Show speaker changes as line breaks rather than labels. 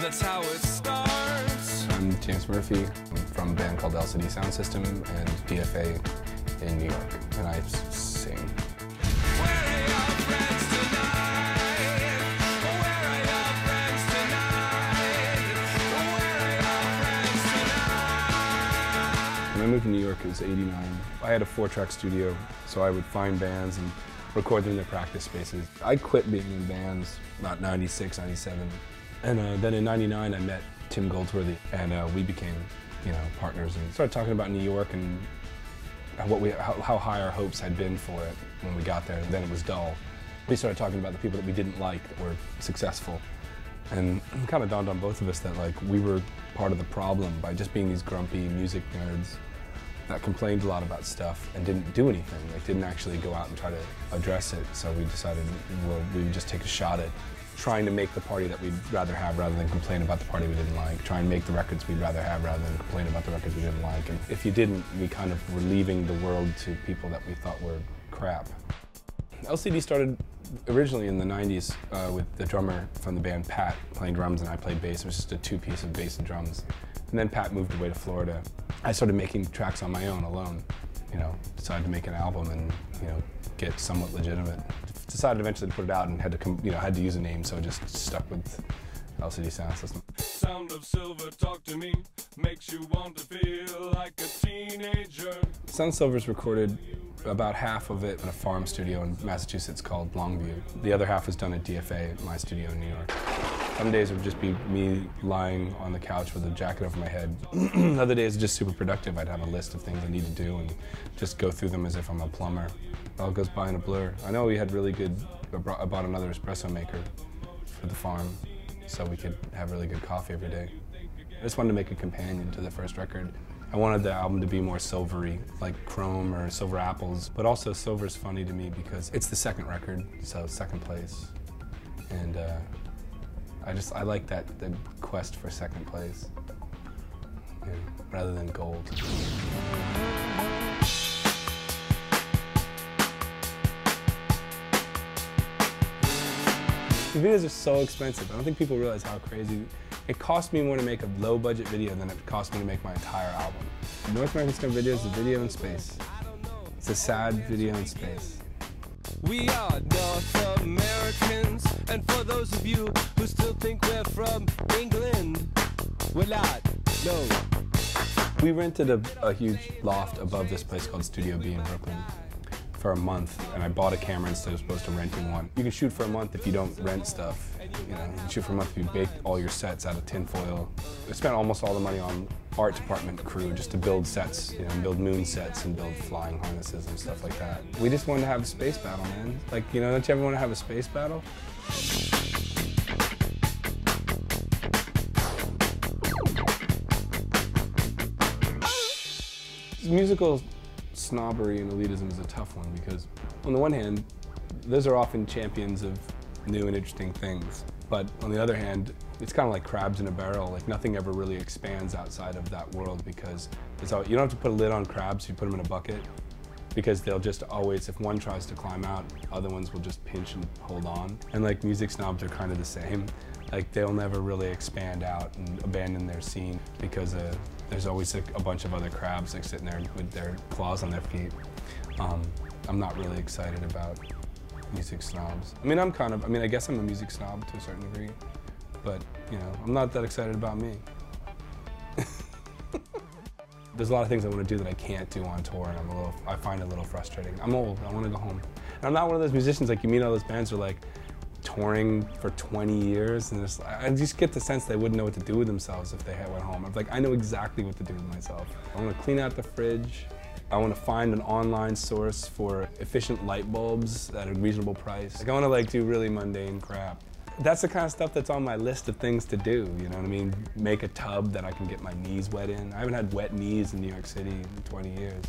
that's how it starts.
I'm James Murphy. I'm from a band called Soundsystem and DFA in New York, and I sing.
Where are your friends tonight? Where are your friends tonight? Where are your friends tonight?
When I moved to New York, it was '89. I had a 4-track studio, so I would find bands and record them in their practice spaces. I quit being in bands about '96, '97. And then in '99 I met Tim Goldsworthy, and we became, partners, and started talking about New York and how high our hopes had been for it when we got there. And then it was dull. We started talking about the people that we didn't like that were successful, and it kind of dawned on both of us that we were part of the problem by just being these grumpy music nerds that complained a lot about stuff and didn't do anything, didn't actually go out and try to address it. So we decided, well, we would just take a shot at trying to make the party that we'd rather have rather than complain about the party we didn't like. Try and make the records we'd rather have rather than complain about the records we didn't like. And if you didn't, we kind of were leaving the world to people that we thought were crap. LCD started originally in the '90s with the drummer from the band, Pat, playing drums, and I played bass. It was just a 2-piece of bass and drums. And then Pat moved away to Florida. I started making tracks on my own, alone. Decided to make an album and, get somewhat legitimate. Decided eventually to put it out and had to use a name, so I just stuck with LCD Soundsystem.
Sound of silver, talk to me, makes you want to feel like a teenager.
Sound Silver's recorded about half of it in a farm studio in Massachusetts called Longview. The other half was done at DFA, my studio in New York. Some days it would just be me lying on the couch with a jacket over my head. Other days just super productive. I'd have a list of things I need to do and just go through them as if I'm a plumber. It all goes by in a blur. I know we had really good, I bought another espresso maker for the farm so we could have really good coffee every day. I just wanted to make a companion to the first record. I wanted the album to be more silvery, like Chrome or Silver Apples, but also silver's funny to me because it's the second record, so second place. And I like the quest for second place, rather than gold. The videos are so expensive. I don't think people realize how crazy. It cost me more to make a low-budget video than it cost me to make my entire album. North American Stone Video is a video in space. It's a sad video in space.
We are North Americans, and for those of you who still think we're from England, we're not, no.
We rented a huge loft above this place called Studio B in Brooklyn for a month, and I bought a camera instead of supposed to renting one. You can shoot for a month if you don't rent stuff. You can shoot for a month if you bake all your sets out of tinfoil. I spent almost all the money on art department crew just to build sets, build moon sets and build flying harnesses and stuff like that. We just wanted to have a space battle, man. Don't you ever want to have a space battle? Musical snobbery and elitism is a tough one because, on the one hand, those are often champions of new and interesting things. But on the other hand, it's kind of like crabs in a barrel. Nothing ever really expands outside of that world because you don't have to put a lid on crabs, you put them in a bucket. Because they'll just always, if one tries to climb out, other ones will just pinch and hold on. And music snobs are kind of the same. They'll never really expand out and abandon their scene because there's always a bunch of other crabs sitting there with their claws on their feet. I'm not really excited about music snobs. I guess I'm a music snob to a certain degree, but I'm not that excited about me. There's a lot of things I want to do that I can't do on tour, and I find it a little frustrating. I'm old, I want to go home. And I'm not one of those musicians you meet all those bands who are touring for 20 years, and I just get the sense they wouldn't know what to do with themselves if they went home. I'm I know exactly what to do with myself. I want to clean out the fridge. I want to find an online source for efficient light bulbs at a reasonable price. I want to do really mundane crap. That's the kind of stuff that's on my list of things to do, you know what I mean? Make a tub that I can get my knees wet in. I haven't had wet knees in New York City in 20 years,